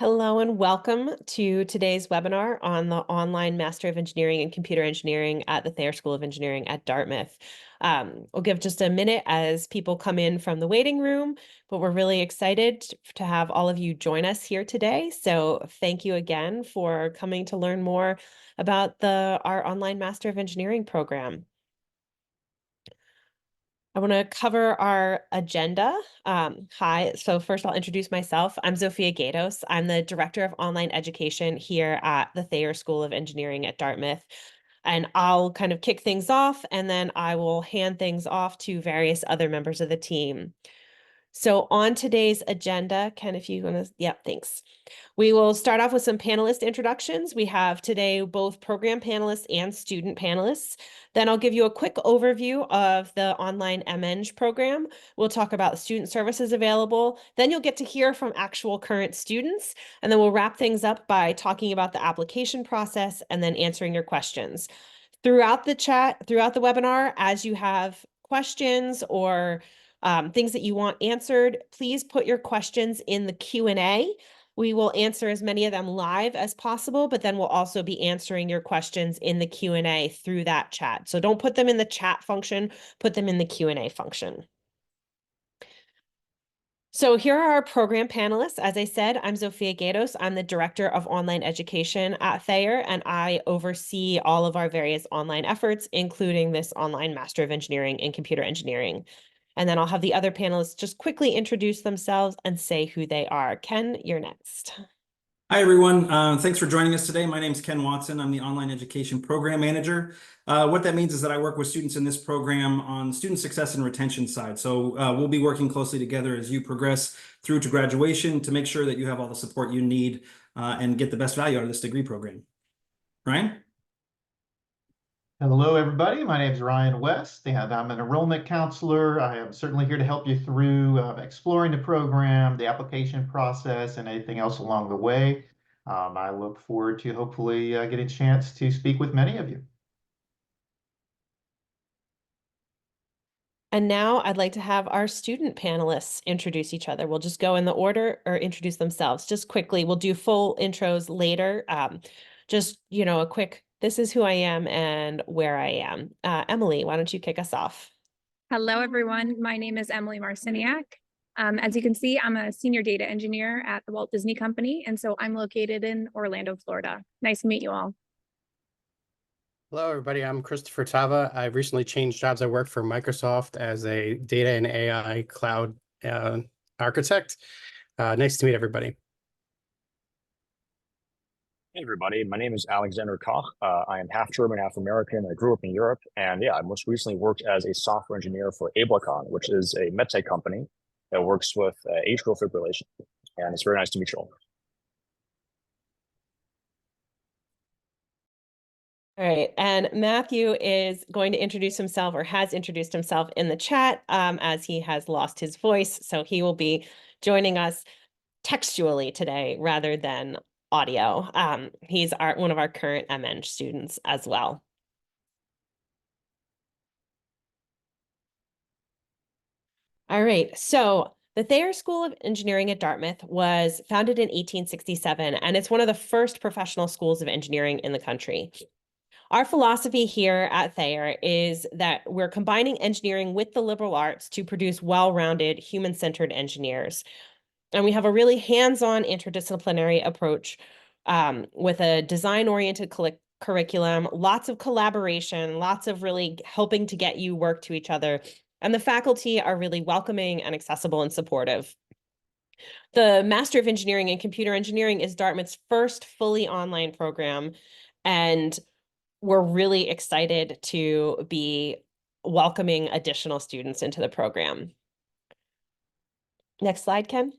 Hello and welcome to today's webinar on the online Master of Engineering and Computer Engineering at the Thayer School of Engineering at Dartmouth. We'll give just a minute as people come in from the waiting room, but we're really excited to have all of you join us here today. So thank you again for coming to learn more about our online Master of Engineering program. I want to cover our agenda. Hi, so first I'll introduce myself. I'm Zofia Gatos. I'm the Director of Online Education here at the Thayer School of Engineering at Dartmouth. And I'll kind of kick things off, and then I will hand things off to various other members of the team. So on today's agenda, Ken, if you want to, yeah, thanks. We will start off with some panelist introductions. We have today both program panelists and student panelists. Then I'll give you a quick overview of the online MEng program. We'll talk about the student services available. Then you'll get to hear from actual current students. And then we'll wrap things up by talking about the application process and then answering your questions. Throughout the webinar, as you have questions or things that you want answered, please put your questions in the Q&A. We will answer as many of them live as possible, but then we'll also be answering your questions in the Q&A through that chat. So don't put them in the chat function, put them in the Q&A function. So here are our program panelists. As I said, I'm Zofia Gatos. I'm the Director of Online Education at Thayer, and I oversee all of our various online efforts, including this online Master of Engineering in Computer Engineering. And then I'll have the other panelists just quickly introduce themselves and say who they are. Ken, you're next. Hi, everyone. Thanks for joining us today. My name is Ken Watson. I'm the Online Education Program Manager. What that means is that I work with students in this program on student success and retention side. So we'll be working closely together as you progress through to graduation to make sure that you have all the support you need and get the best value out of this degree program. Ryan? Hello, everybody. My name is Ryan West, and I'm an enrollment counselor. I am certainly here to help you through exploring the program, the application process, and anything else along the way. I look forward to hopefully getting a chance to speak with many of you. And now I'd like to have our student panelists introduce each other. We'll just go in the order or introduce themselves just quickly. We'll do full intros later. Just, a quick, this is who I am and where I am. Emily, why don't you kick us off? Hello, everyone. My name is Emily Marciniak. As you can see, I'm a senior data engineer at the Walt Disney Company, and so I'm located in Orlando, Florida. Nice to meet you all. Hello, everybody. I'm Christopher Tava. I've recently changed jobs. I work for Microsoft as a data and AI cloud architect. Nice to meet everybody. Hey, everybody. My name is Alexander Koch. I am half German, half American. I grew up in Europe. And yeah, I most recently worked as a software engineer for Ablecon, which is a medtech company that works with atrial fibrillation. And it's very nice to meet you all. All right, and Matthew is going to introduce himself or has introduced himself in the chat as he has lost his voice. So he will be joining us textually today rather than audio. He's one of our current MEng students as well. All right, so the Thayer School of Engineering at Dartmouth was founded in 1867, and it's one of the first professional schools of engineering in the country. Our philosophy here at Thayer is that we're combining engineering with the liberal arts to produce well-rounded, human-centered engineers. And we have a really hands-on interdisciplinary approach with a design-oriented curriculum, lots of collaboration, lots of really helping to get you work to each other. And the faculty are really welcoming and accessible and supportive. The Master of Engineering in Computer Engineering is Dartmouth's first fully online program, and we're really excited to be welcoming additional students into the program. Next slide, Ken.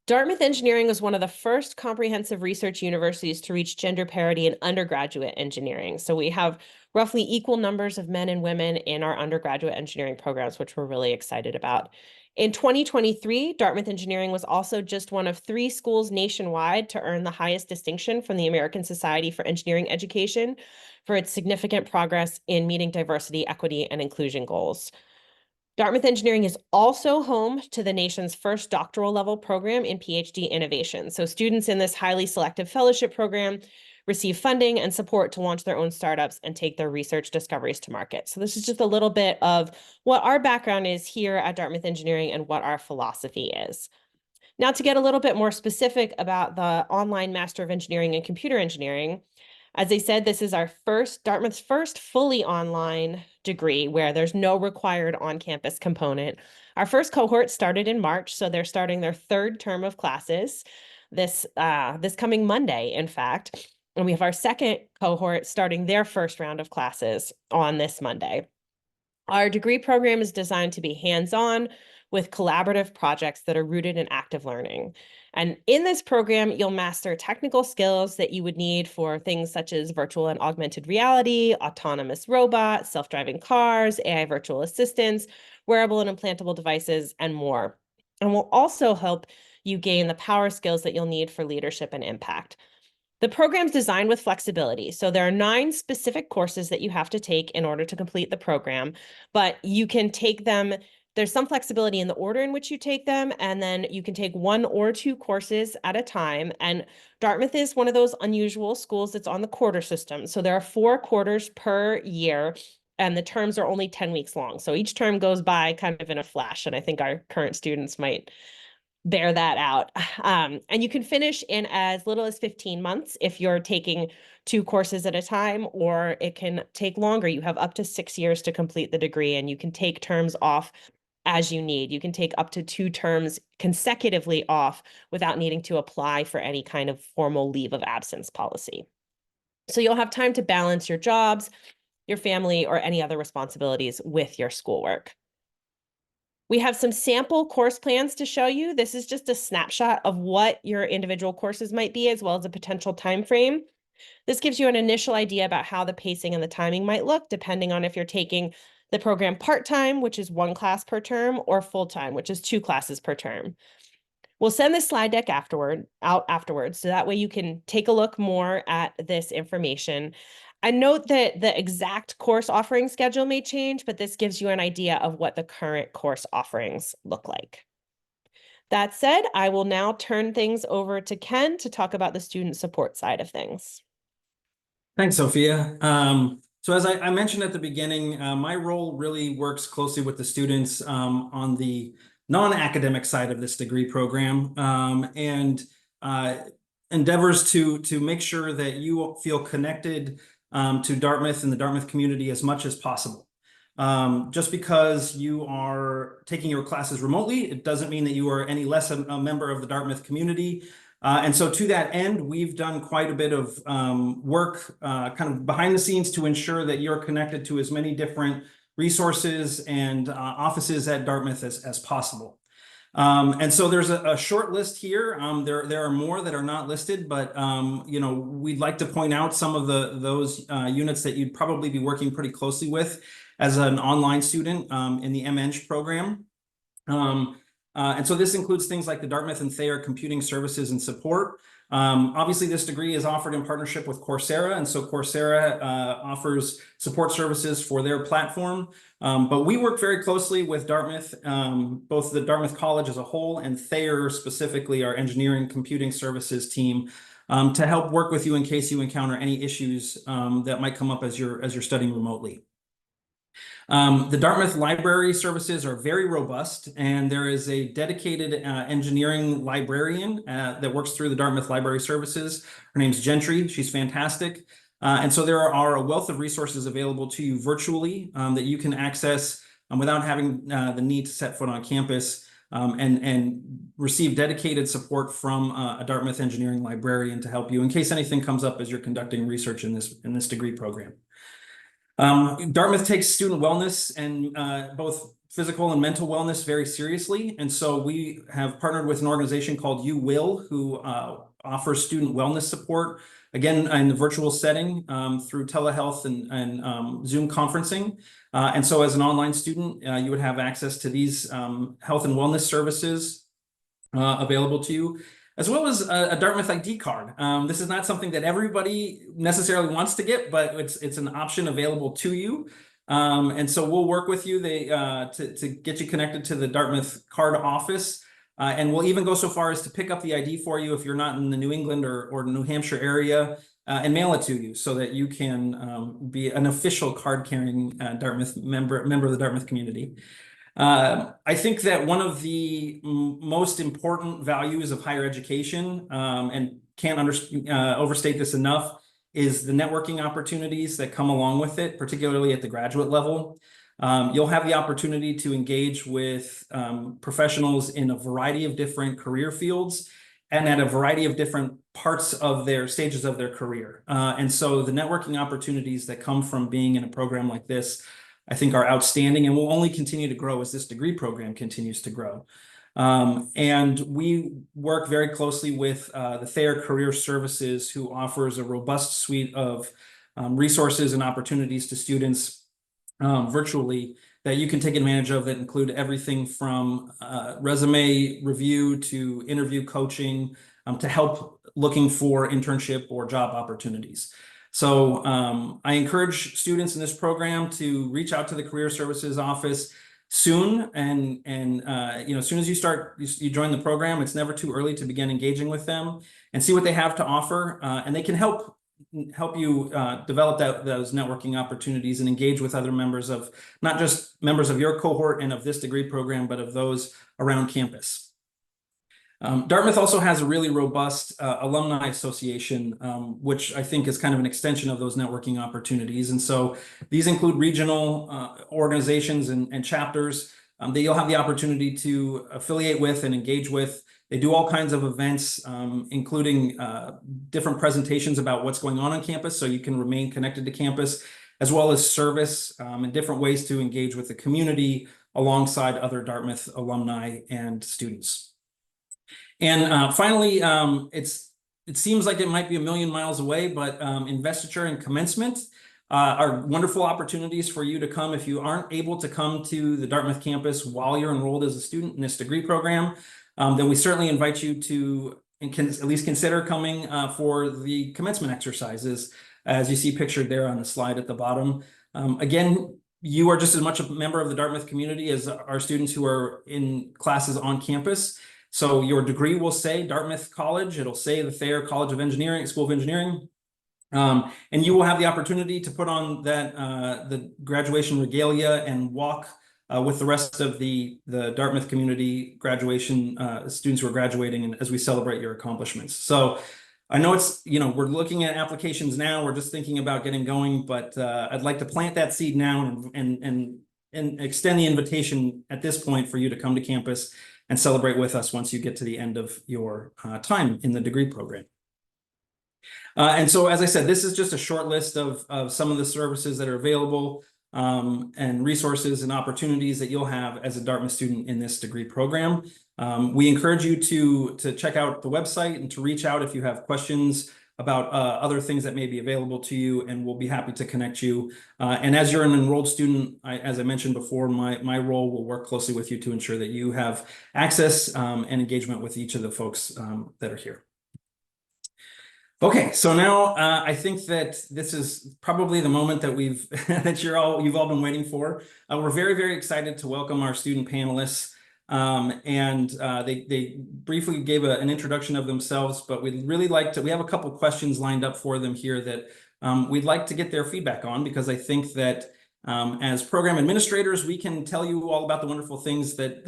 Dartmouth Engineering was one of the first comprehensive research universities to reach gender parity in undergraduate engineering. So we have roughly equal numbers of men and women in our undergraduate engineering programs, which we're really excited about. In 2023, Dartmouth Engineering was also just one of 3 schools nationwide to earn the highest distinction from the American Society for Engineering Education for its significant progress in meeting diversity, equity, and inclusion goals. Dartmouth Engineering is also home to the nation's first doctoral level program in PhD innovation. So students in this highly selective fellowship program receive funding and support to launch their own startups and take their research discoveries to market. So this is just a little bit of what our background is here at Dartmouth Engineering and what our philosophy is. Now, to get a little bit more specific about the online Master of Engineering and Computer Engineering, as I said, this is Dartmouth's first fully online degree where there's no required on-campus component. Our first cohort started in March, so they're starting their third term of classes this coming Monday, in fact. And we have our second cohort starting their first round of classes on this Monday. Our degree program is designed to be hands-on with collaborative projects that are rooted in active learning. And in this program, you'll master technical skills that you would need for things such as virtual and augmented reality, autonomous robots, self-driving cars, AI virtual assistants, wearable and implantable devices, and more. And will also help you gain the power skills that you'll need for leadership and impact. The program's designed with flexibility. So there are 9 specific courses that you have to take in order to complete the program, but you can take them. There's some flexibility in the order in which you take them, and then you can take 1 or 2 courses at a time. And Dartmouth is one of those unusual schools that's on the quarter system. So there are 4 quarters per year, and the terms are only 10 weeks long. So each term goes by kind of in a flash, and I think our current students might bear that out. And you can finish in as little as 15 months if you're taking 2 courses at a time, or it can take longer. You have up to 6 years to complete the degree, and you can take terms off as you need. You can take up to 2 terms consecutively off without needing to apply for any kind of formal leave of absence policy. So you'll have time to balance your jobs, your family, or any other responsibilities with your schoolwork. We have some sample course plans to show you. This is just a snapshot of what your individual courses might be, as well as a potential time frame. This gives you an initial idea about how the pacing and the timing might look, depending on if you're taking the program part-time, which is 1 class per term, or full-time, which is 2 classes per term. We'll send this slide deck out afterwards, so that way you can take a look more at this information. I note that the exact course offering schedule may change, but this gives you an idea of what the current course offerings look like. That said, I will now turn things over to Ken to talk about the student support side of things. Thanks, Sophia. So as I mentioned at the beginning, my role really works closely with the students on the non-academic side of this degree program, and endeavors to make sure that you feel connected to Dartmouth and the Dartmouth community as much as possible. Just because you are taking your classes remotely, it doesn't mean that you are any less a member of the Dartmouth community. And so to that end, we've done quite a bit of work kind of behind the scenes to ensure that you're connected to as many different resources and offices at Dartmouth as possible. And so there's a short list here. There are more that are not listed, but you know, we'd like to point out some of those units that you'd probably be working pretty closely with as an online student in the MEng program. And so this includes things like the Dartmouth and Thayer Computing Services and Support. Obviously, this degree is offered in partnership with Coursera, and so Coursera offers support services for their platform. But we work very closely with Dartmouth, both the Dartmouth College as a whole and Thayer specifically, our engineering computing services team, to help work with you in case you encounter any issues that might come up as you're studying remotely. The Dartmouth library services are very robust, and there is a dedicated engineering librarian that works through the Dartmouth Library Services. Her name's Gentry. She's fantastic. And so there are a wealth of resources available to you virtually that you can access without having the need to set foot on campus, and receive dedicated support from a Dartmouth engineering librarian to help you in case anything comes up as you're conducting research in this degree program. Dartmouth takes student wellness and both physical and mental wellness very seriously. And so we have partnered with an organization called You Will, who offers student wellness support, again, in the virtual setting through telehealth and Zoom conferencing. And so as an online student, you would have access to these health and wellness services available to you, as well as a Dartmouth ID card. This is not something that everybody necessarily wants to get, but it's an option available to you. And so we'll work with you to get you connected to the Dartmouth card office. And we'll even go so far as to pick up the ID for you if you're not in the New England or New Hampshire area, and mail it to you so that you can be an official card-carrying Dartmouth member of the Dartmouth community. I think that one of the most important values of higher education, and can't overstate this enough, is the networking opportunities that come along with it, particularly at the graduate level. You'll have the opportunity to engage with professionals in a variety of different career fields and at a variety of different parts of their stages of their career. And so the networking opportunities that come from being in a program like this, I think, are outstanding and will only continue to grow as this degree program continues to grow. And we work very closely with the Thayer Career Services, who offers a robust suite of resources and opportunities to students virtually that you can take advantage of, that include everything from resume review to interview coaching to help looking for internship or job opportunities. So I encourage students in this program to reach out to the Career Services office soon, and as soon as you join the program, it's never too early to begin engaging with them and see what they have to offer, and they can help you develop those networking opportunities and engage with other members of, not just members of your cohort and of this degree program, but of those around campus. Dartmouth also has a really robust alumni association, which I think is kind of an extension of those networking opportunities. And so these include regional organizations and chapters that you'll have the opportunity to affiliate with and engage with. They do all kinds of events, including different presentations about what's going on campus, so you can remain connected to campus, as well as service and different ways to engage with the community alongside other Dartmouth alumni and students. And finally, it seems like it might be a million miles away, but investiture and commencement are wonderful opportunities for you to come. If you aren't able to come to the Dartmouth campus while you're enrolled as a student in this degree program, then we certainly invite you to at least consider coming for the commencement exercises, as you see pictured there on the slide at the bottom. Again, you are just as much a member of the Dartmouth community as our students who are in classes on campus. So your degree will say Dartmouth College, it'll say the Thayer College of Engineering, School of Engineering. And you will have the opportunity to put on that the graduation regalia and walk with the rest of the Dartmouth community graduation students who are graduating, and as we celebrate your accomplishments. So I know it's, we're looking at applications now, we're just thinking about getting going, but I'd like to plant that seed now and extend the invitation at this point for you to come to campus and celebrate with us once you get to the end of your time in the degree program. And so, as I said, this is just a short list of some of the services that are available and resources and opportunities that you'll have as a Dartmouth student in this degree program. We encourage you to check out the website and to reach out if you have questions about other things that may be available to you, and we'll be happy to connect you. And as you're an enrolled student, as I mentioned before, my role will work closely with you to ensure that you have access and engagement with each of the folks that are here. Okay, so now I think that this is probably the moment that you've all been waiting for. We're very, very excited to welcome our student panelists. They briefly gave an introduction of themselves, but we'd really like to, we have a couple questions lined up for them here that we'd like to get their feedback on, because I think that as program administrators, we can tell you all about the wonderful things that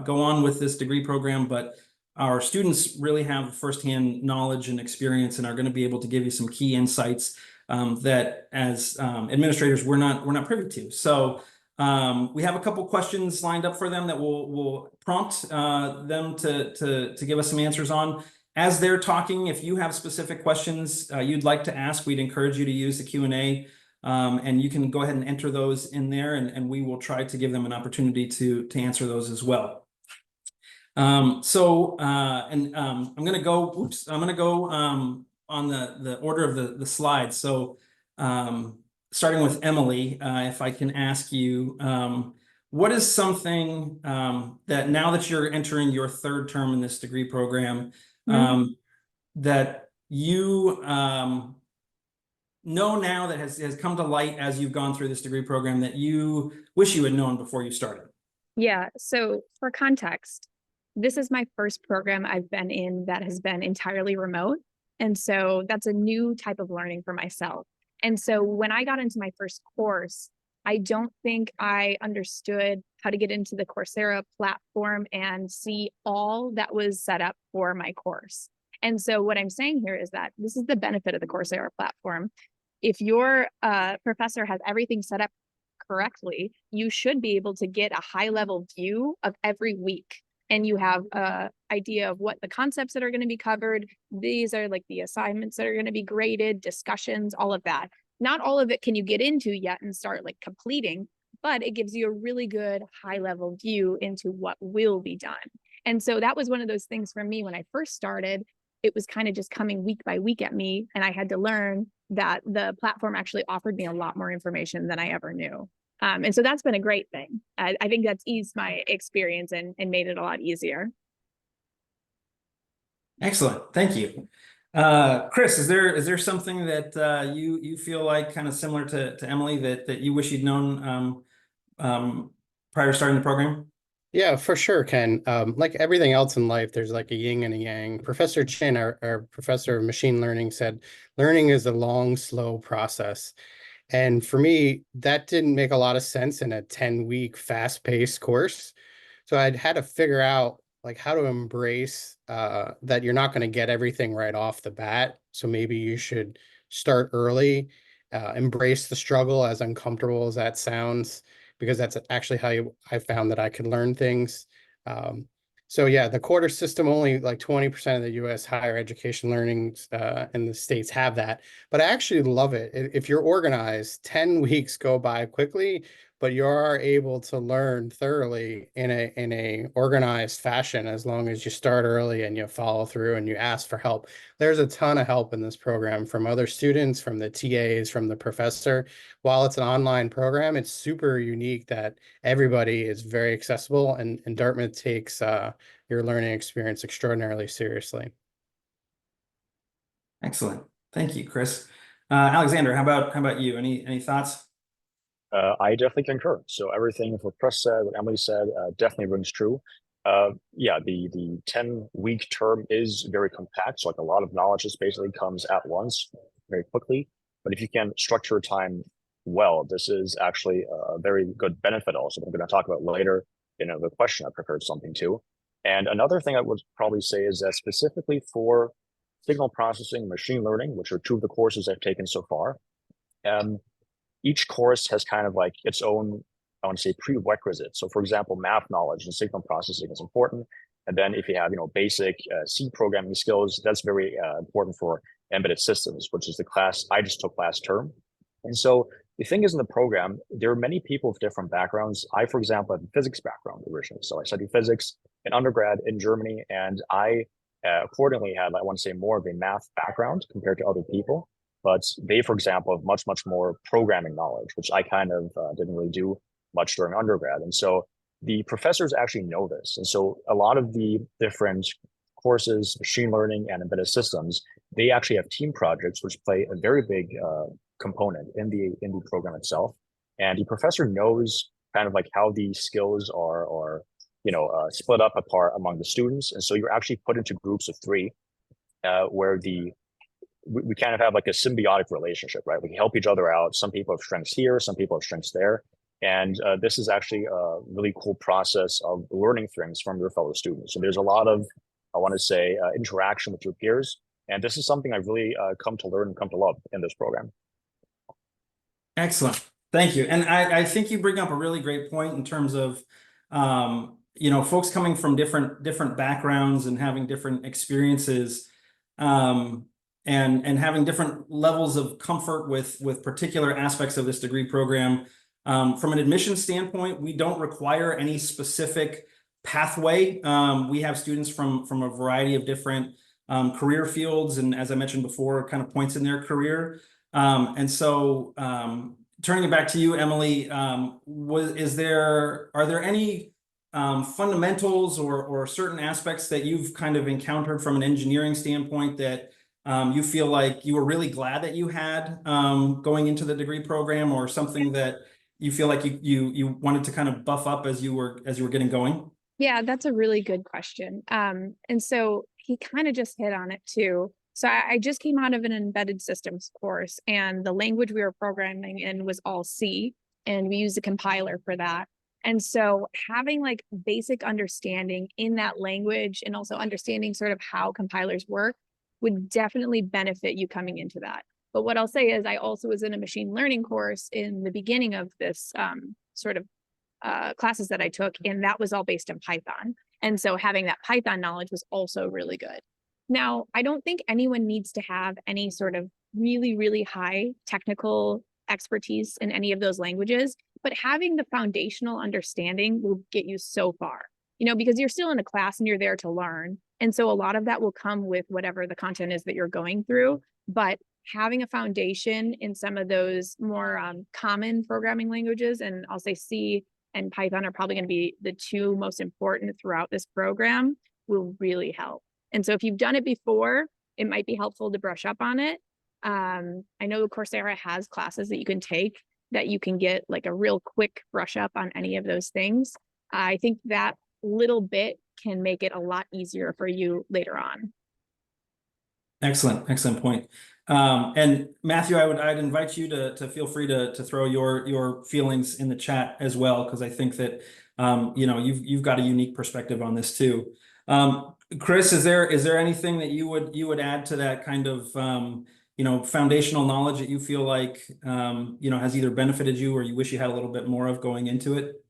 go on with this degree program, but our students really have firsthand knowledge and experience and are going to be able to give you some key insights that as administrators, we're not privy to. So we have a couple questions lined up for them that we'll prompt them to give us some answers on. As they're talking, if you have specific questions you'd like to ask, we'd encourage you to use the Q&A, and you can go ahead and enter those in there, and we will try to give them an opportunity to answer those as well. I'm going to go, on the order of the slides. So starting with Emily, if I can ask you, what is something that now that you're entering your third term in this degree program, that you know now that has come to light as you've gone through this degree program that you wish you had known before you started? Yeah, so for context, this is my first program I've been in that has been entirely remote. And so that's a new type of learning for myself. And so when I got into my first course, I don't think I understood how to get into the Coursera platform and see all that was set up for my course. And so what I'm saying here is that this is the benefit of the Coursera platform. If your professor has everything set up correctly, you should be able to get a high level view of every week. And you have an idea of what the concepts that are going to be covered. These are like the assignments that are going to be graded, discussions, all of that. Not all of it can you get into yet and start like completing, but it gives you a really good high level view into what will be done. And so that was one of those things for me when I first started. It was kind of just coming week by week at me. And I had to learn that the platform actually offered me a lot more information than I ever knew. And so that's been a great thing. I think that's eased my experience and made it a lot easier. Excellent. Thank you. Chris, is there something that you feel like kind of similar to Emily that you wish you'd known prior to starting the program? Yeah, for sure, Ken. Like everything else in life, there's like a yin and a yang. Professor Chin, our professor of machine learning, said learning is a long, slow process. And for me, that didn't make a lot of sense in a 10-week fast-paced course. So I'd had to figure out like how to embrace that you're not going to get everything right off the bat. So maybe you should start early, embrace the struggle, as uncomfortable as that sounds, because that's actually how I found that I could learn things. So yeah, the quarter system, only like 20% of the US higher education learnings in the States have that, but I actually love it. If you're organized, 10 weeks go by quickly, but you are able to learn thoroughly in a organized fashion as long as you start early and you follow through and you ask for help. There's a ton of help in this program from other students, from the TAs, from the professor. While it's an online program, it's super unique that everybody is very accessible, and Dartmouth takes your learning experience extraordinarily seriously. Excellent. Thank you, Chris. Alexander, how about you? Any thoughts? I definitely concur. So everything what Chris said, what Emily said, definitely rings true. Yeah, the 10-week term is very compact. So like a lot of knowledge just basically comes at once very quickly. But if you can structure your time well, this is actually a very good benefit also. We're going to talk about later in the question I prepared something too. And another thing I would probably say is that specifically for signal processing, machine learning, which are two of the courses I've taken so far, each course has kind of like its own, I want to say, prerequisite. So for example, math knowledge and signal processing is important. And then if you have, basic C programming skills, that's very important for embedded systems, which is the class I just took last term. And so the thing is, in the program, there are many people with different backgrounds. I, for example, have a physics background originally. So I studied physics in undergrad in Germany, and I accordingly had, I want to say, more of a math background compared to other people. But they, for example, have much, much more programming knowledge, which I kind of didn't really do much during undergrad. And so the professors actually know this. And so a lot of the different courses, machine learning and embedded systems, they actually have team projects, which play a very big component in the program itself. And the professor knows kind of like how these skills are split up apart among the students. And so you're actually put into groups of 3 where we kind of have like a symbiotic relationship, right? We help each other out. Some people have strengths here, some people have strengths there. And this is actually a really cool process of learning things from your fellow students. So there's a lot of, I want to say, interaction with your peers. And this is something I've really come to learn and come to love in this program. Excellent. Thank you. And I think you bring up a really great point in terms of, folks coming from different backgrounds and having different experiences, and having different levels of comfort with particular aspects of this degree program. From an admission standpoint, we don't require any specific pathway. We have students from a variety of different career fields, and as I mentioned before, kind of points in their career. And so turning it back to you, Emily, are there any fundamentals or certain aspects that you've kind of encountered from an engineering standpoint that you feel like you were really glad that you had going into the degree program, or something that you feel like you wanted to kind of buff up as you were getting going? Yeah, that's a really good question. And so he kind of just hit on it too. So I just came out of an embedded systems course, and the language we were programming in was all C, and we used a compiler for that. And so having like basic understanding in that language and also understanding sort of how compilers work would definitely benefit you coming into that. But what I'll say is I also was in a machine learning course in the beginning of this sort of classes that I took, and that was all based in Python. And so having that Python knowledge was also really good. Now, I don't think anyone needs to have any sort of really, really high technical expertise in any of those languages, but having the foundational understanding will get you so far, because you're still in a class and you're there to learn. And so a lot of that will come with whatever the content is that you're going through. But having a foundation in some of those more common programming languages, and I'll say C and Python are probably going to be the two most important throughout this program, will really help. And so if you've done it before, it might be helpful to brush up on it. I know Coursera has classes that you can take that you can get like a real quick brush up on any of those things. I think that little bit can make it a lot easier for you later on. Excellent point. And Matthew, I'd invite you to feel free to throw your feelings in the chat as well, because I think that you've got a unique perspective on this too. Chris, is there anything that you would add to that kind of foundational knowledge that you feel like has either benefited you or you wish you had a little bit more of going into it?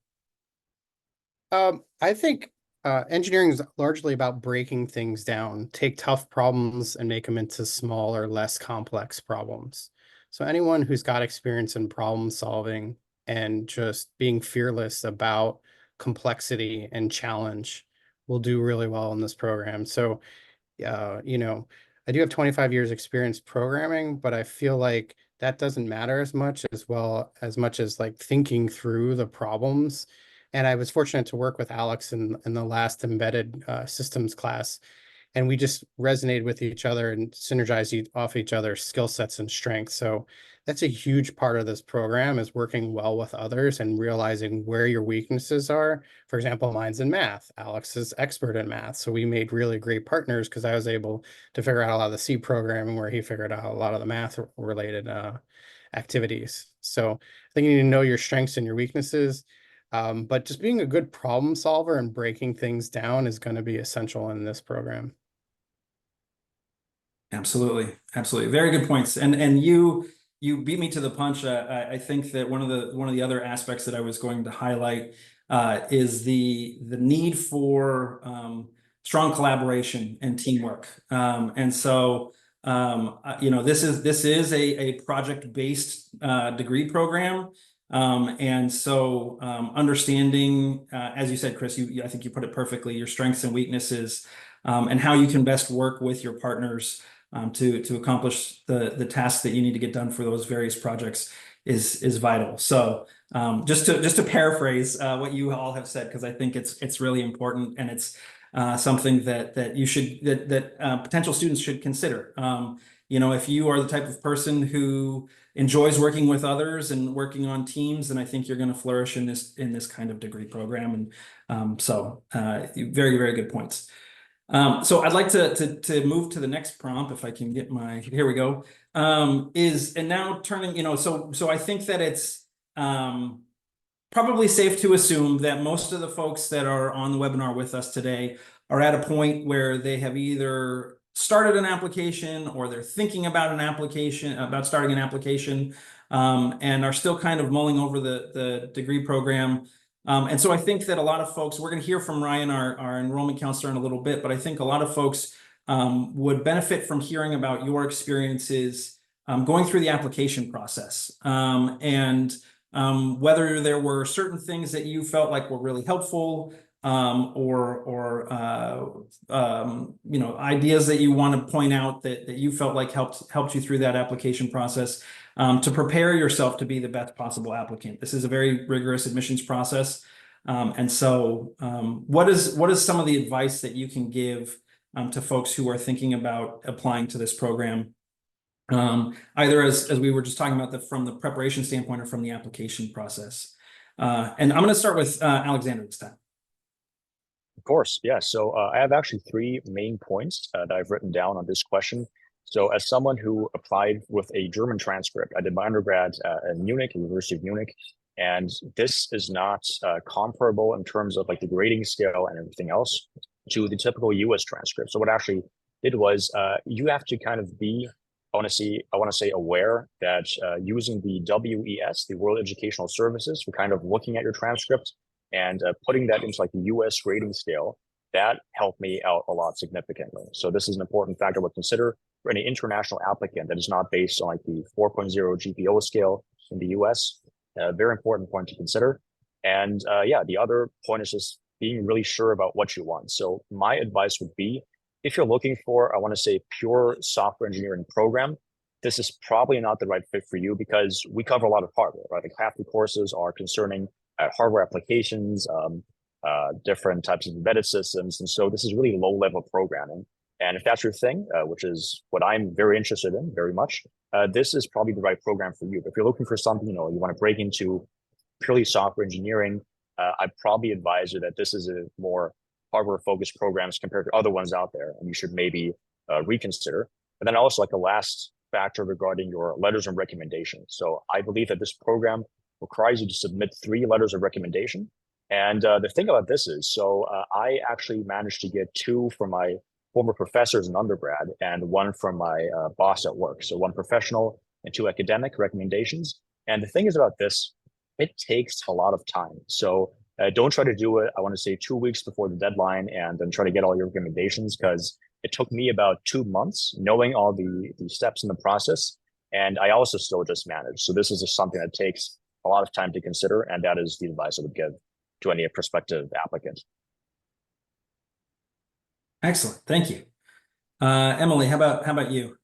I think engineering is largely about breaking things down, take tough problems and make them into smaller, less complex problems. So anyone who's got experience in problem solving and just being fearless about complexity and challenge will do really well in this program. So, I do have 25 years experience programming, but I feel like that doesn't matter as much as like thinking through the problems. And I was fortunate to work with Alex in the last embedded systems class, and we just resonated with each other and synergized off each other's skill sets and strengths. So that's a huge part of this program, is working well with others and realizing where your weaknesses are. For example, mine's in math. Alex is expert in math. So we made really great partners because I was able to figure out a lot of the C programming where he figured out a lot of the math related activities. So I think you need to know your strengths and your weaknesses. But just being a good problem solver and breaking things down is going to be essential in this program. Absolutely. Very good points. And you beat me to the punch. I think that one of the other aspects that I was going to highlight is the need for strong collaboration and teamwork. And so this is a project-based degree program. And so understanding, as you said, Chris, I think you put it perfectly, your strengths and weaknesses, and how you can best work with your partners to accomplish the tasks that you need to get done for those various projects is vital. So just to paraphrase what you all have said, because I think it's really important, and it's something that potential students should consider. If you are the type of person who enjoys working with others and working on teams, then I think you're going to flourish in this kind of degree program. And very, very good points. So I'd like to move to the next prompt, if I can get here we go. And now turning, so I think that it's probably safe to assume that most of the folks that are on the webinar with us today are at a point where they have either started an application or they're thinking about starting an application, and are still kind of mulling over the degree program. And so I think that a lot of folks, we're going to hear from Ryan, our enrollment counselor, in a little bit, but I think a lot of folks would benefit from hearing about your experiences going through the application process, and whether there were certain things that you felt like were really helpful, or ideas that you want to point out that you felt like helped you through that application process, to prepare yourself to be the best possible applicant. This is a very rigorous admissions process. And so what is some of the advice that you can give to folks who are thinking about applying to this program, either as we were just talking about from the preparation standpoint or from the application process. And I'm going to start with Alexander this time. Of course, yeah. So I have actually three main points that I've written down on this question. So as someone who applied with a German transcript, I did my undergrad in Munich, University of Munich, and this is not comparable in terms of like the grading scale and everything else to the typical US transcript. So what I actually did was you have to kind of be, I want to say aware that using the WES, the World Educational Services, for kind of looking at your transcript and putting that into like the US grading scale, that helped me out a lot significantly. So this is an important factor to consider for any international applicant that is not based on like the 4.0 GPO scale in the US. Very important point to consider. And yeah, the other point is just being really sure about what you want. So my advice would be, if you're looking for, I want to say, pure software engineering program, this is probably not the right fit for you because we cover a lot of hardware, right? Like half the courses are concerning hardware applications, different types of embedded systems. And so this is really low-level programming. And if that's your thing, which is what I'm very interested in very much, this is probably the right program for you. If you're looking for something, you want to break into purely software engineering, I'd probably advise you that this is a more hardware-focused programs compared to other ones out there, and you should maybe reconsider. But then also like the last factor regarding your letters of recommendation. So I believe that this program requires you to submit 3 letters of recommendation. And the thing about this is, so I actually managed to get 2 from my former professors in undergrad and 1 from my boss at work. So 1 professional and 2 academic recommendations. And the thing is about this, it takes a lot of time. So don't try to do it, I want to say 2 weeks before the deadline and then try to get all your recommendations, because it took me about 2 months knowing all the steps in the process. And I also still just managed. So this is just something that takes a lot of time to consider. And that is the advice I would give to any prospective applicant. Excellent. Thank you. Emily, how about you?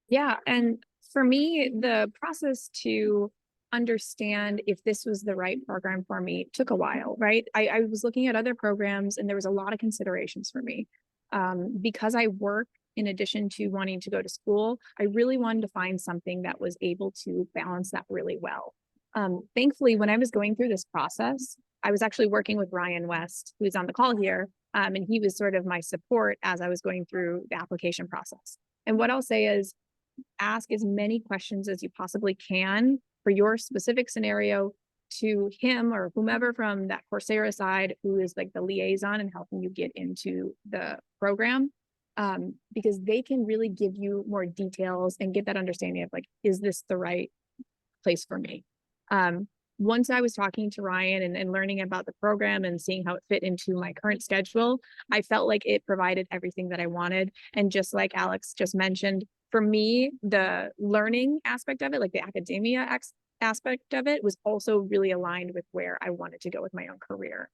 Yeah, and for me, the process to understand if this was the right program for me took a while, right? I was looking at other programs and there was a lot of considerations for me. Because I work in addition to wanting to go to school, I really wanted to find something that was able to balance that really well. Thankfully, when I was going through this process, I was actually working with Ryan West, who's on the call here, and he was sort of my support as I was going through the application process. And what I'll say is, ask as many questions as you possibly can for your specific scenario to him or whomever from that Coursera side who is like the liaison and helping you get into the program, because they can really give you more details and get that understanding of like, is this the right place for me? Once I was talking to Ryan and learning about the program and seeing how it fit into my current schedule, I felt like it provided everything that I wanted. And just like Alex just mentioned, for me, the learning aspect of it, like the academia aspect of it, was also really aligned with where I wanted to go with my own career.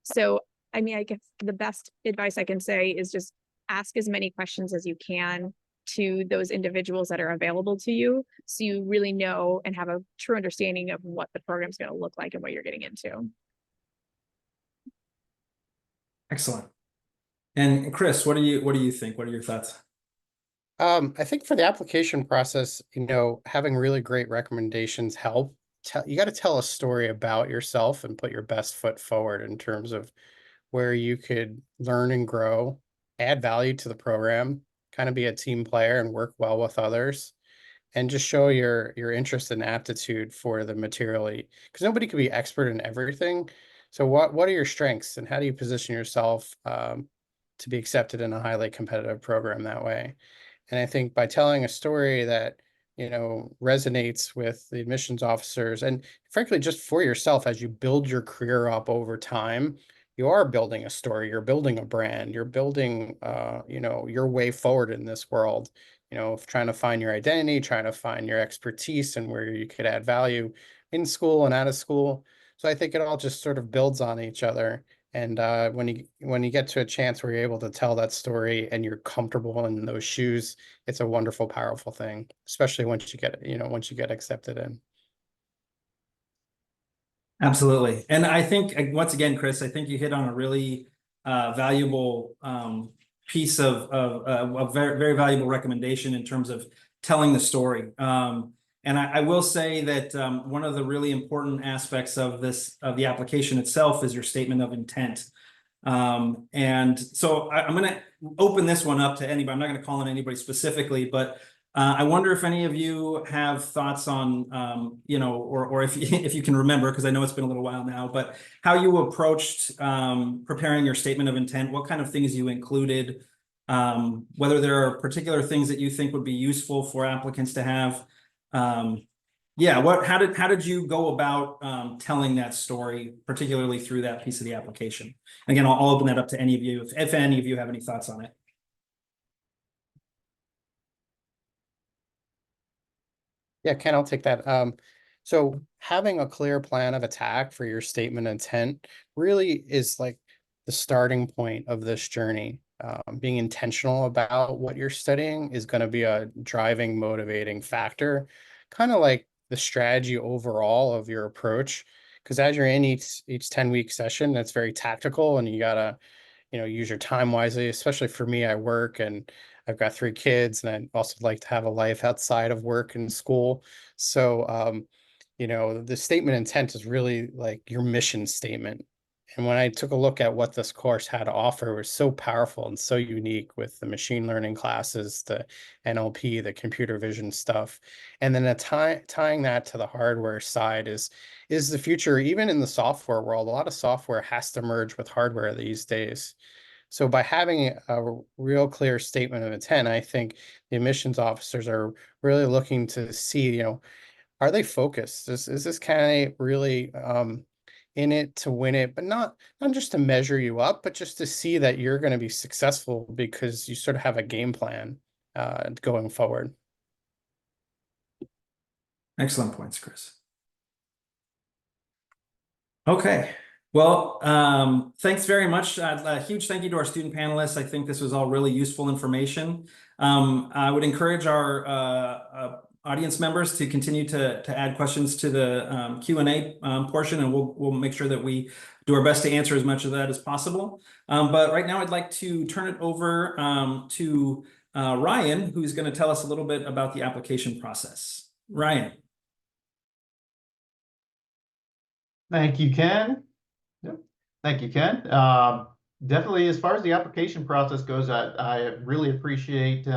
So, I mean, I guess the best advice I can say is just ask as many questions as you can to those individuals that are available to you, so you really know and have a true understanding of what the program's going to look like and what you're getting into. Excellent. And Chris, what do you think? What are your thoughts? I think for the application process, having really great recommendations help. You got to tell a story about yourself and put your best foot forward in terms of where you could learn and grow, add value to the program, kind of be a team player and work well with others, and just show your interest and aptitude for the material, because nobody can be expert in everything. So what are your strengths and how do you position yourself to be accepted in a highly competitive program that way? And I think by telling a story that resonates with the admissions officers, and frankly just for yourself as you build your career up over time, you are building a story, you're building a brand, you're building your way forward in this world, trying to find your identity, trying to find your expertise and where you could add value in school and out of school. So I think it all just sort of builds on each other. And when you get to a chance where you're able to tell that story and you're comfortable in those shoes, it's a wonderful, powerful thing, especially once you get accepted in. Absolutely. And I think, once again, Chris, I think you hit on a really valuable piece of a very, very valuable recommendation in terms of telling the story. And I will say that one of the really important aspects of the application itself is your statement of intent. And so I'm going to open this one up to anybody. I'm not going to call on anybody specifically, but I wonder if any of you have thoughts on, you know, or if you can remember, because I know it's been a little while now, but how you approached preparing your statement of intent, what kind of things you included, whether there are particular things that you think would be useful for applicants to have. Yeah, how did you go about telling that story, particularly through that piece of the application? Again, I'll open that up to any of you if any of you have any thoughts on it. Yeah, Ken, I'll take that. So having a clear plan of attack for your statement of intent really is like the starting point of this journey. Being intentional about what you're studying is going to be a driving, motivating factor, kind of like the strategy overall of your approach. Because as you're in each 10-week session, that's very tactical, and you gotta, you know, use your time wisely. Especially for me, I work and I've got 3 kids, and I also like to have a life outside of work and school. So, you know, the statement intent is really like your mission statement. And when I took a look at what this course had to offer, it was so powerful and so unique with the machine learning classes, the NLP, the computer vision stuff. And then tying that to the hardware side is the future. Even in the software world, a lot of software has to merge with hardware these days. So by having a real clear statement of intent, I think the admissions officers are really looking to see, you know, are they focused? Is this candidate really in it to win it, but not just to measure you up, but just to see that you're going to be successful because you sort of have a game plan going forward. Excellent points, Chris. Okay. Well, thanks very much. A huge thank you to our student panelists. I think this was all really useful information. I would encourage our audience members to continue to add questions to the Q&A portion, and we'll make sure that we do our best to answer as much of that as possible. But right now I'd like to turn it over to Ryan, who's going to tell us a little bit about the application process. Ryan. Thank you, Ken. Yep. Thank you, Ken. Definitely, as far as the application process goes, I really appreciate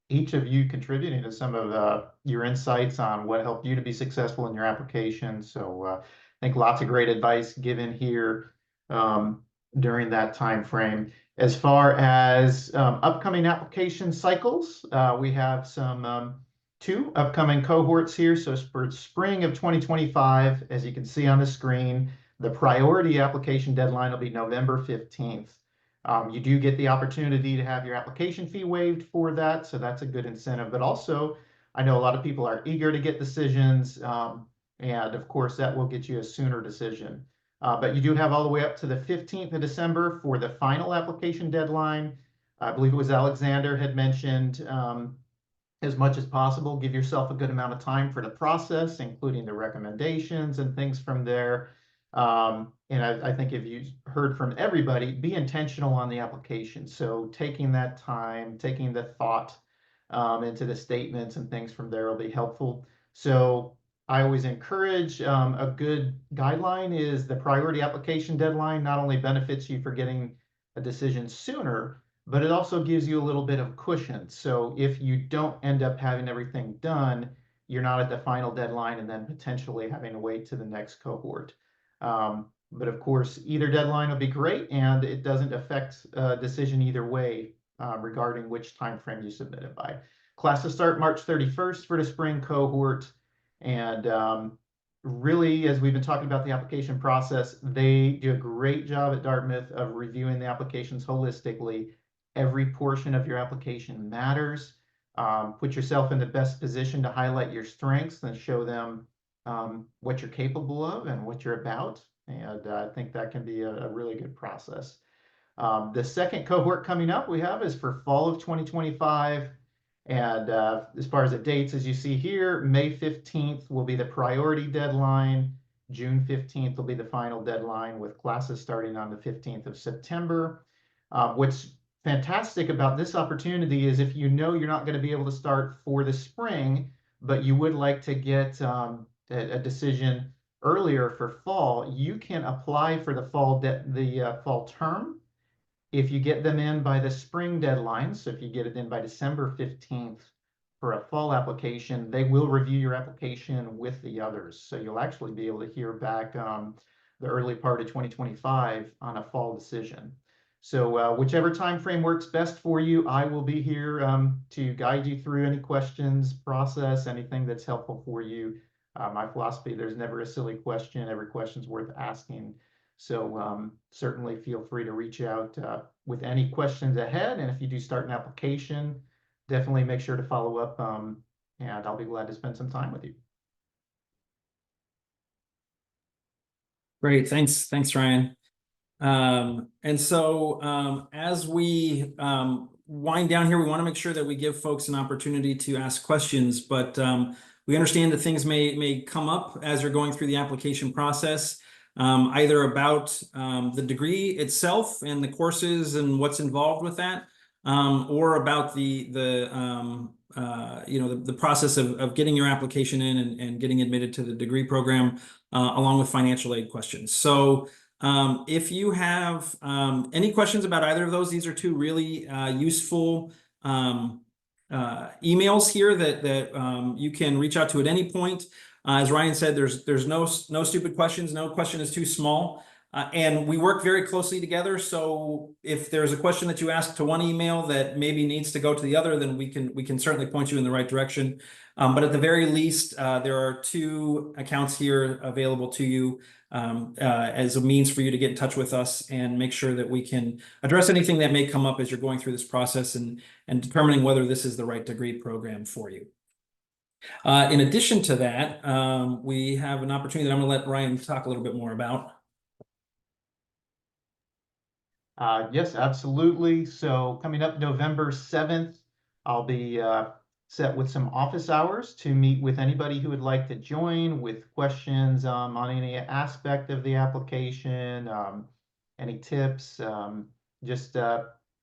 each of you contributing to some of your insights on what helped you to be successful in your application. So I think lots of great advice given here during that time frame. As far as upcoming application cycles, we have some 2 upcoming cohorts here. So for spring of 2025, as you can see on the screen, the priority application deadline will be November 15th. You do get the opportunity to have your application fee waived for that, so that's a good incentive. But also, I know a lot of people are eager to get decisions, and of course, that will get you a sooner decision. But you do have all the way up to the 15th of December for the final application deadline. I believe it was Alexander had mentioned as much as possible, give yourself a good amount of time for the process, including the recommendations and things from there. And I think if you heard from everybody, be intentional on the application. So taking that time, taking the thought into the statements and things from there will be helpful. So I always encourage a good guideline is the priority application deadline not only benefits you for getting a decision sooner, but it also gives you a little bit of cushion. So if you don't end up having everything done, you're not at the final deadline and then potentially having to wait to the next cohort. But of course, either deadline will be great, and it doesn't affect a decision either way regarding which time frame you submit it by. Classes start March 31st for the spring cohort. And really, as we've been talking about the application process, they do a great job at Dartmouth of reviewing the applications holistically. Every portion of your application matters. Put yourself in the best position to highlight your strengths and show them what you're capable of and what you're about. And I think that can be a really good process. The second cohort coming up we have is for fall of 2025. And as far as the dates, as you see here, May 15th will be the priority deadline. June 15th will be the final deadline, with classes starting on the 15th of September. What's fantastic about this opportunity is if you know you're not going to be able to start for the spring, but you would like to get a decision earlier for fall, you can apply for the fall term if you get them in by the spring deadline. So if you get it in by December 15th for a fall application, they will review your application with the others. So you'll actually be able to hear back the early part of 2025 on a fall decision. So whichever time frame works best for you, I will be here to guide you through any questions, process, anything that's helpful for you. My philosophy, there's never a silly question. Every question's worth asking. So certainly feel free to reach out with any questions ahead. And if you do start an application, definitely make sure to follow up, and I'll be glad to spend some time with you. Great, thanks, Ryan. And so as we wind down here, we want to make sure that we give folks an opportunity to ask questions, but we understand that things may come up as you're going through the application process, either about the degree itself and the courses and what's involved with that, or about the process of getting your application in and getting admitted to the degree program, along with financial aid questions. So if you have any questions about either of those, these are two really useful emails here that you can reach out to at any point. As Ryan said, there's no stupid questions. No question is too small. And we work very closely together. So if there's a question that you ask to one email that maybe needs to go to the other, then we can certainly point you in the right direction. But at the very least, there are two accounts here available to you as a means for you to get in touch with us and make sure that we can address anything that may come up as you're going through this process and determining whether this is the right degree program for you. In addition to that, we have an opportunity that I'm going to let Ryan talk a little bit more about. Yes, absolutely. So coming up November 7th, I'll be set with some office hours to meet with anybody who would like to join with questions on any aspect of the application, any tips, just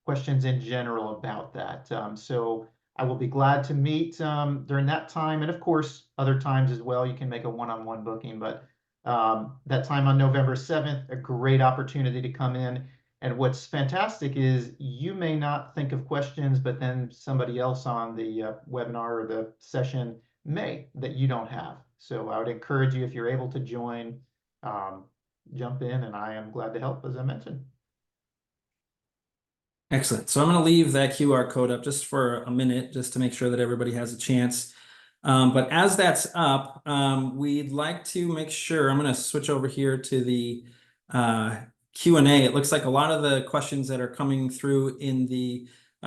questions in general about that. So I will be glad to meet during that time. And of course, other times as well, you can make a one-on-one booking. But that time on November 7th, a great opportunity to come in. And what's fantastic is you may not think of questions, but then somebody else on the webinar or the session may, that you don't have. So I would encourage you, if you're able to join, jump in, and I am glad to help, as I mentioned. Excellent. So I'm going to leave that QR code up just for a minute, just to make sure that everybody has a chance. But as that's up, we'd like to make sure, I'm going to switch over here to the Q&A. It looks like a lot of the questions that are coming through in the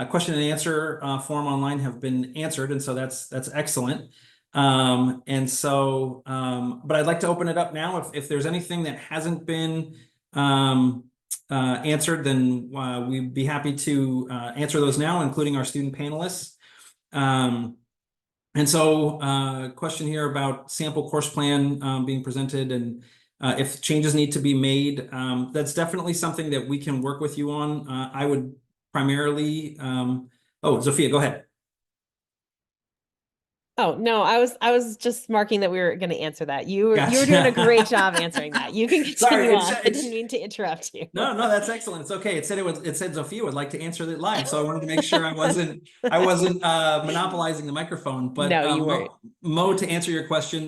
question and answer form online have been answered, and so that's excellent. And so, but I'd like to open it up now. If there's anything that hasn't been answered, then we'd be happy to answer those now, including our student panelists. And so, question here about sample course plan being presented, and if changes need to be made, that's definitely something that we can work with you on. I would primarily, oh, Zofia, go ahead. Oh, no, I was just marking that we were going to answer that. You were Gotcha. doing a great job answering that. You can Sorry, continue on. I didn't mean to interrupt you. No, that's excellent. It's okay. It said Zofia would like to answer it live, so I wanted to make sure I wasn't monopolizing the microphone. But no, you weren't. Mo, to answer your question,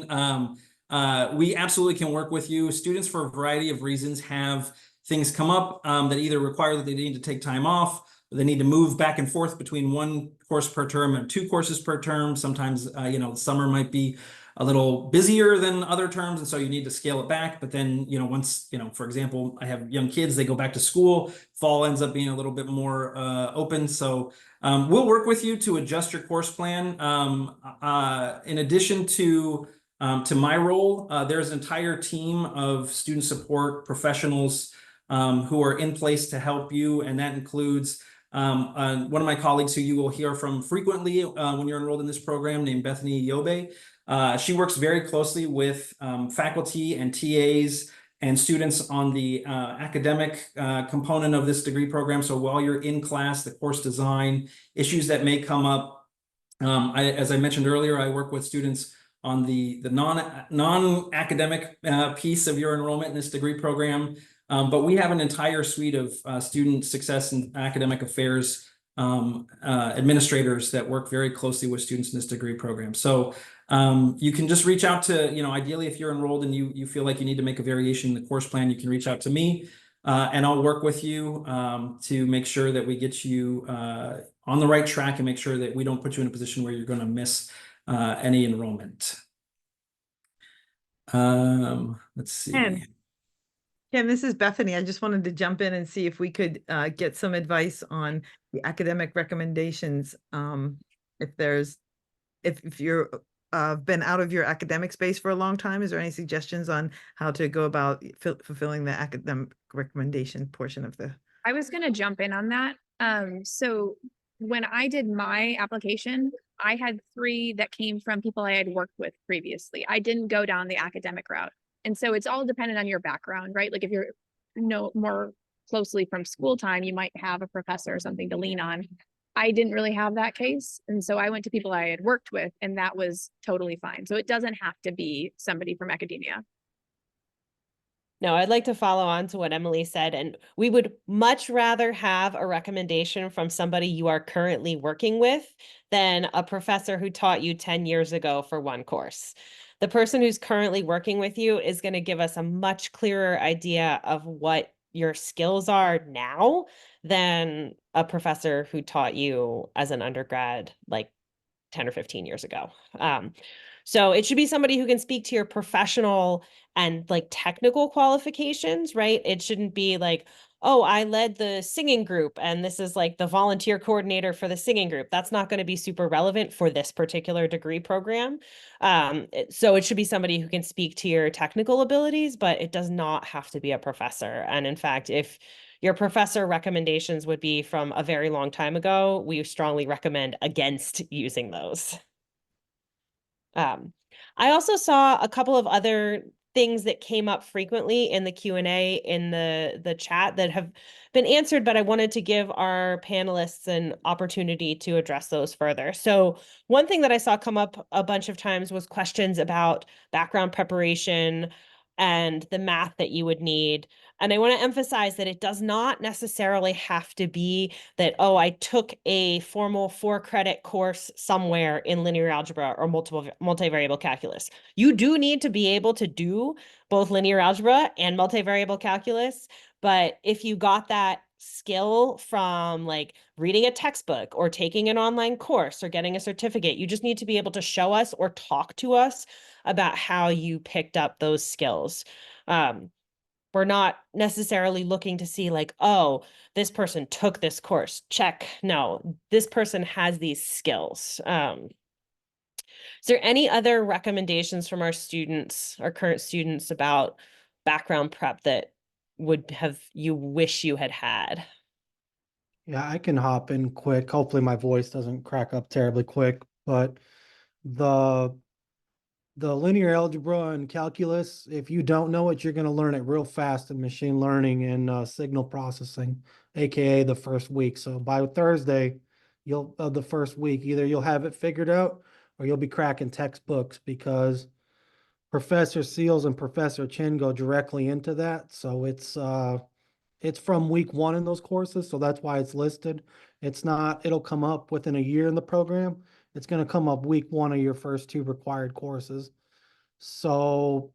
we absolutely can work with you. Students, for a variety of reasons, have things come up that either require that they need to take time off, or they need to move back and forth between one course per term and two courses per term. Sometimes, summer might be a little busier than other terms, and so you need to scale it back. But then, once, for example, I have young kids, they go back to school, fall ends up being a little bit more open. So we'll work with you to adjust your course plan. In addition to my role, there's an entire team of student support professionals who are in place to help you, and that includes One of my colleagues who you will hear from frequently when you're enrolled in this program, named Bethany Yobe. She works very closely with faculty and TAs and students on the academic component of this degree program. So while you're in class, the course design, issues that may come up. As I mentioned earlier, I work with students on the non-academic piece of your enrollment in this degree program. But we have an entire suite of student success and academic affairs administrators that work very closely with students in this degree program. So you can just reach out to, ideally, if you're enrolled and you feel like you need to make a variation in the course plan, you can reach out to me and I'll work with you to make sure that we get you on the right track and make sure that we don't put you in a position where you're going to miss any enrollment. Let's see. Ken, this is Bethany. I just wanted to jump in and see if we could get some advice on the academic recommendations. If you're been out of your academic space for a long time, is there any suggestions on how to go about fulfilling the academic recommendation portion of the? I was going to jump in on that. So when I did my application, I had 3 that came from people I had worked with previously. I didn't go down the academic route. And so it's all dependent on your background, right? Like if you're more closely from school time, you might have a professor or something to lean on. I didn't really have that case. And so I went to people I had worked with, and that was totally fine. So it doesn't have to be somebody from academia. No, I'd like to follow on to what Emily said, and we would much rather have a recommendation from somebody you are currently working with than a professor who taught you 10 years ago for one course. The person who's currently working with you is going to give us a much clearer idea of what your skills are now than a professor who taught you as an undergrad like 10 or 15 years ago. So it should be somebody who can speak to your professional and like technical qualifications, right? It shouldn't be like, oh, I led the singing group and this is like the volunteer coordinator for the singing group. That's not going to be super relevant for this particular degree program. So it should be somebody who can speak to your technical abilities, but it does not have to be a professor. And in fact, if your professor recommendations would be from a very long time ago, we strongly recommend against using those. I also saw a couple of other things that came up frequently in the Q&A in the chat that have been answered, but I wanted to give our panelists an opportunity to address those further. So one thing that I saw come up a bunch of times was questions about background preparation and the math that you would need. And I want to emphasize that it does not necessarily have to be that, oh, I took a formal 4-credit course somewhere in linear algebra or multivariable calculus. You do need to be able to do both linear algebra and multivariable calculus. But if you got that skill from like reading a textbook or taking an online course or getting a certificate, you just need to be able to show us or talk to us about how you picked up those skills. We're not necessarily looking to see like, oh, this person took this course, check. No, this person has these skills. Is there any other recommendations from our students, our current students, about background prep that would have you wish you had had? Yeah, I can hop in quick. Hopefully my voice doesn't crack up terribly quick, but the linear algebra and calculus, if you don't know it, you're going to learn it real fast in machine learning and signal processing, aka the first week. So by Thursday, the first week, either you'll have it figured out or you'll be cracking textbooks, because Professor Seals and Professor Chin go directly into that. So it's from week 1 in those courses, so that's why it's listed. It's not, it'll come up within a year in the program. It's going to come up week 1 of your first 2 required courses. So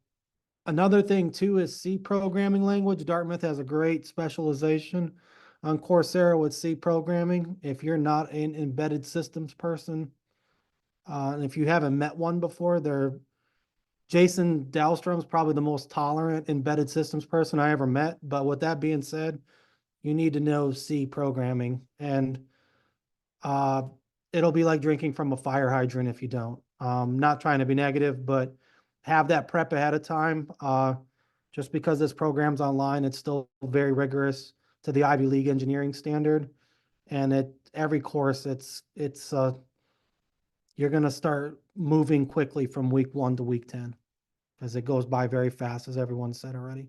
another thing too is C programming language. Dartmouth has a great specialization on Coursera with C programming. If you're not an embedded systems person, and if you haven't met one before, Jason Dahlstrom's probably the most tolerant embedded systems person I ever met. But with that being said, you need to know C programming, and it'll be like drinking from a fire hydrant if you don't. Not trying to be negative, but have that prep ahead of time. Just because this program's online, it's still very rigorous to the Ivy League engineering standard. And every course, you're going to start moving quickly from week 1 to week 10 because it goes by very fast, as everyone said already.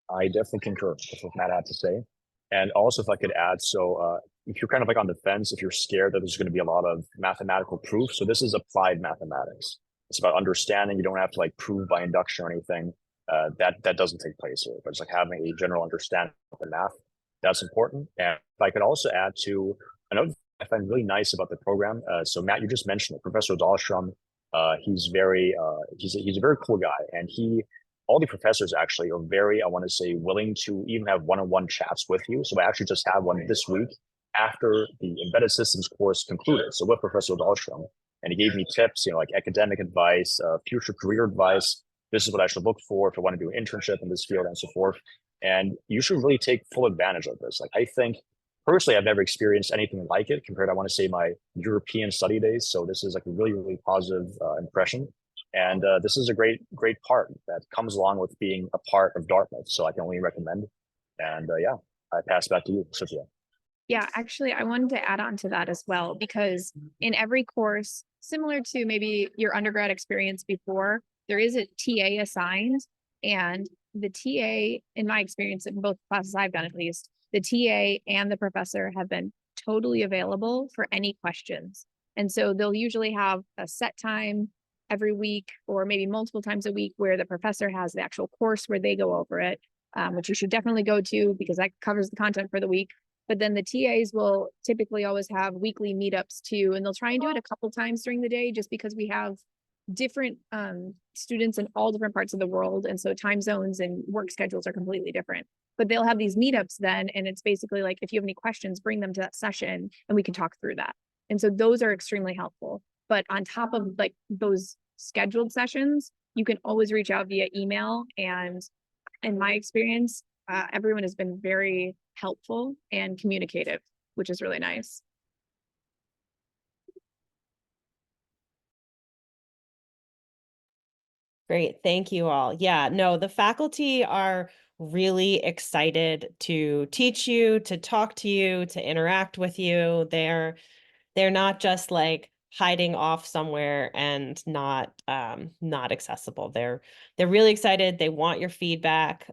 I definitely concur with what Matt had to say. And also, if I could add, so if you're kind of like on the fence, if you're scared that there's going to be a lot of mathematical proof, so this is applied mathematics. It's about understanding. You don't have to like prove by induction or anything. That doesn't take place here, but it's like having a general understanding of the math. That's important. And if I could also add to another thing I find really nice about the program. So Matt, you just mentioned it, Professor Dahlstrom. He's a very cool guy, and all the professors actually are very, I want to say, willing to even have one-on-one chats with you. So I actually just had one this week after the embedded systems course concluded. So with Professor Dahlstrom, and he gave me tips, like academic advice, future career advice. This is what I should look for if I want to do an internship in this field and so forth. And you should really take full advantage of this. Like, I think personally, I've never experienced anything like it compared to, I want to say, my European study days. So this is like a really, really positive impression. And this is a great part that comes along with being a part of Dartmouth. So I can only recommend. And yeah, I pass back to you, Sophia. Yeah, actually, I wanted to add on to that as well, because in every course, similar to maybe your undergrad experience before, there is a TA assigned. And the TA, in my experience, in both classes I've done at least, the TA and the professor have been totally available for any questions. And so they'll usually have a set time every week or maybe multiple times a week where the professor has the actual course where they go over it, which you should definitely go to because that covers the content for the week. But then the TAs will typically always have weekly meetups too, and they'll try and do it a couple times during the day just because we have different students in all different parts of the world. And so time zones and work schedules are completely different. But they'll have these meetups then, and it's basically like, if you have any questions, bring them to that session and we can talk through that. And so those are extremely helpful. But on top of like those scheduled sessions, you can always reach out via email. And in my experience, everyone has been very helpful and communicative, which is really nice. Great. Thank you all. Yeah, no, the faculty are really excited to teach you, to talk to you, to interact with you. They're not just like hiding off somewhere and not accessible. They're really excited. They want your feedback.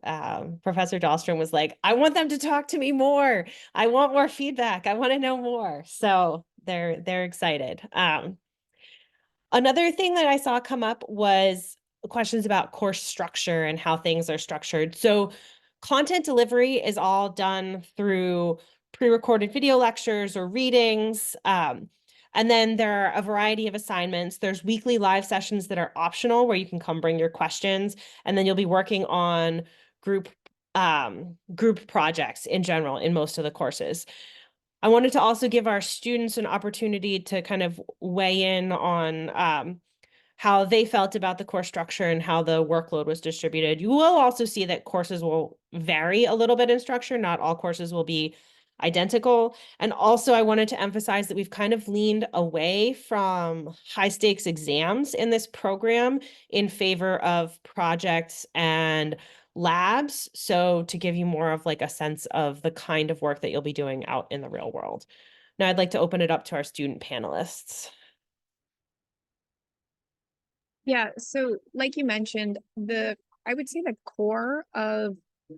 Professor Dahlstrom was like, I want them to talk to me more. I want more feedback. I want to know more. So they're excited. Another thing that I saw come up was questions about course structure and how things are structured. So content delivery is all done through pre-recorded video lectures or readings. And then there are a variety of assignments. There's weekly live sessions that are optional where you can come bring your questions. And then you'll be working on group projects in general in most of the courses. I wanted to also give our students an opportunity to kind of weigh in on how they felt about the course structure and how the workload was distributed. You will also see that courses will vary a little bit in structure. Not all courses will be identical. And also I wanted to emphasize that we've kind of leaned away from high stakes exams in this program in favor of projects and labs. So to give you more of like a sense of the kind of work that you'll be doing out in the real world. Now I'd like to open it up to our student panelists. Yeah, so like you mentioned, I would say the core of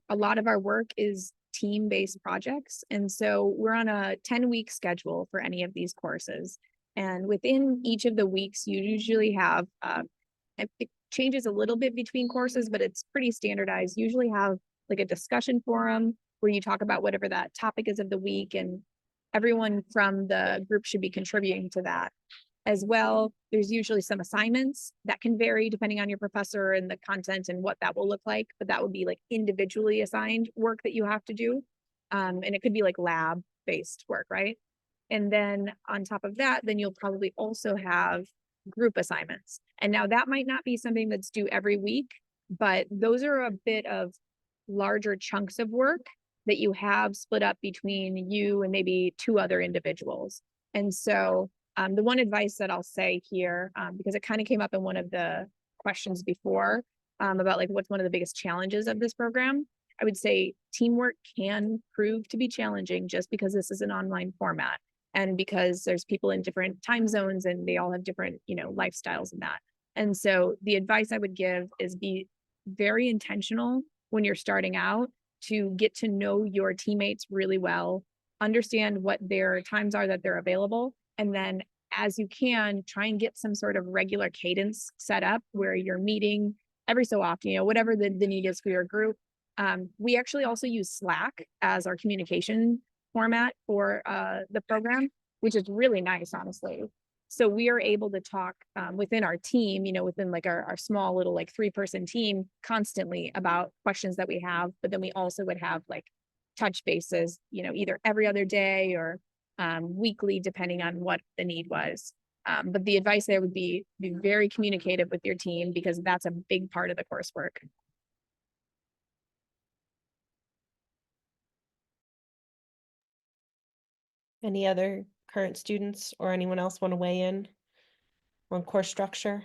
a lot of our work is team-based projects. And so we're on a 10-week schedule for any of these courses. And within each of the weeks, you usually have, it changes a little bit between courses, but it's pretty standardized. You usually have like a discussion forum where you talk about whatever that topic is of the week, and everyone from the group should be contributing to that. As well, there's usually some assignments that can vary depending on your professor and the content and what that will look like, but that would be like individually assigned work that you have to do. And it could be like lab-based work, right? And then on top of that, then you'll probably also have group assignments. And now that might not be something that's due every week, but those are a bit of larger chunks of work that you have split up between you and maybe two other individuals. And so the one advice that I'll say here, because it kind of came up in one of the questions before about like what's one of the biggest challenges of this program. I would say teamwork can prove to be challenging just because this is an online format and because there's people in different time zones and they all have different, lifestyles and that. And so the advice I would give is be very intentional when you're starting out to get to know your teammates really well, understand what their times are that they're available, and then as you can, try and get some sort of regular cadence set up where you're meeting every so often, whatever the need is for your group. We actually also use Slack as our communication format for the program, which is really nice, honestly. So we are able to talk within our team, within like our small little like 3-person team constantly about questions that we have, but then we also would have like touch bases, either every other day or weekly, depending on what the need was. But the advice there would be very communicative with your team because that's a big part of the coursework. Any other current students or anyone else want to weigh in on course structure?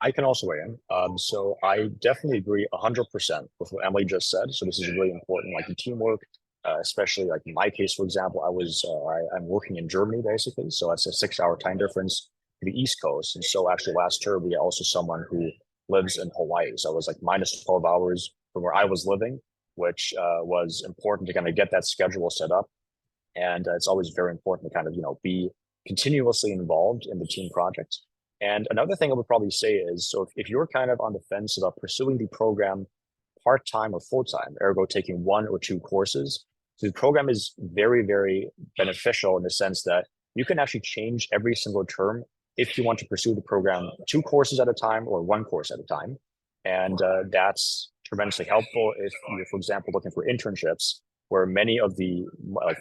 I can also weigh in. So I definitely agree 100% with what Emily just said. So this is really important, like the teamwork, especially like in my case, for example, I'm working in Germany basically. So it's a 6-hour time difference to the East Coast. And so actually last term, we had also someone who lives in Hawaii. So it was like minus 12 hours from where I was living, which was important to kind of get that schedule set up. And it's always very important to kind of, be continuously involved in the team project. And another thing I would probably say is, so if you're kind of on the fence about pursuing the program part-time or full-time, ergo taking 1 or 2 courses, so the program is very, very beneficial in the sense that you can actually change every single term if you want to pursue the program 2 courses at a time or 1 course at a time. And that's tremendously helpful if you're, for example, looking for internships, where many of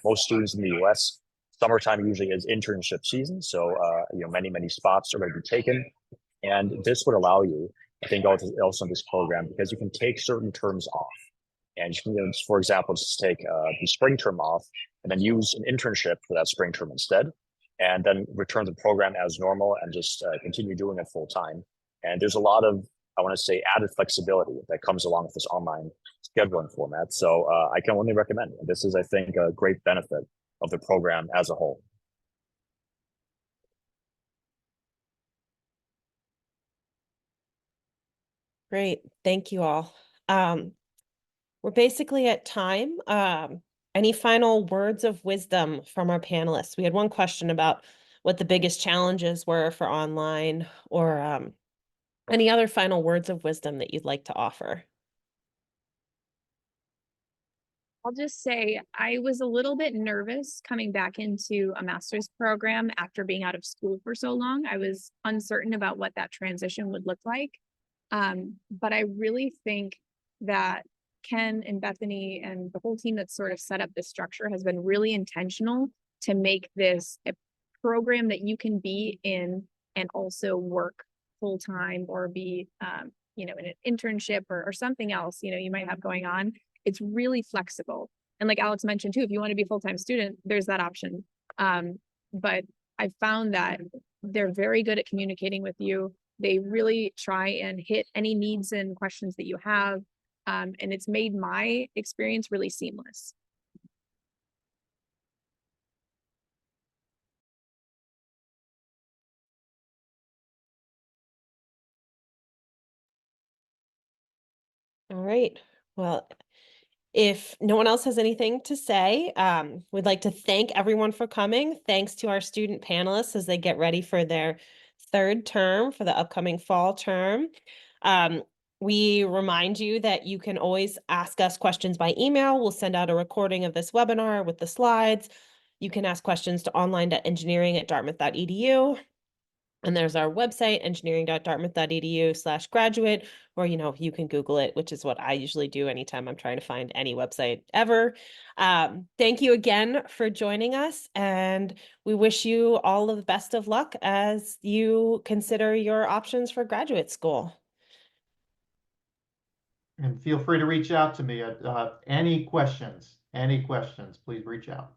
most students in the US, summertime usually is internship season. So, many spots are going to be taken. And this would allow you, I think, also in this program, because you can take certain terms off. And you can, for example, just take the spring term off and then use an internship for that spring term instead, and then return the program as normal and just continue doing it full time. And there's a lot of, I want to say, added flexibility that comes along with this online scheduling format. So I can only recommend it. This is, I think, a great benefit of the program as a whole. Great, thank you all. We're basically at time. Any final words of wisdom from our panelists? We had one question about what the biggest challenges were for online, or any other final words of wisdom that you'd like to offer? I'll just say I was a little bit nervous coming back into a master's program after being out of school for so long. I was uncertain about what that transition would look like. But I really think that Ken and Bethany and the whole team that's sort of set up this structure has been really intentional to make this a program that you can be in and also work full-time or be, in an internship or something else, you might have going on. It's really flexible. And like Alex mentioned too, if you want to be a full-time student, there's that option. But I found that they're very good at communicating with you. They really try and hit any needs and questions that you have. And it's made my experience really seamless. All right. Well, if no one else has anything to say, we'd like to thank everyone for coming. Thanks to our student panelists as they get ready for their 3rd term for the upcoming fall term. We remind you that you can always ask us questions by email. We'll send out a recording of this webinar with the slides. You can ask questions to online.engineering@dartmouth.edu. And there's our website, engineering.dartmouth.edu/graduate, or, you can Google it, which is what I usually do anytime I'm trying to find any website ever. Thank you again for joining us, and we wish you all of the best of luck as you consider your options for graduate school. And feel free to reach out to me at any questions, please reach out.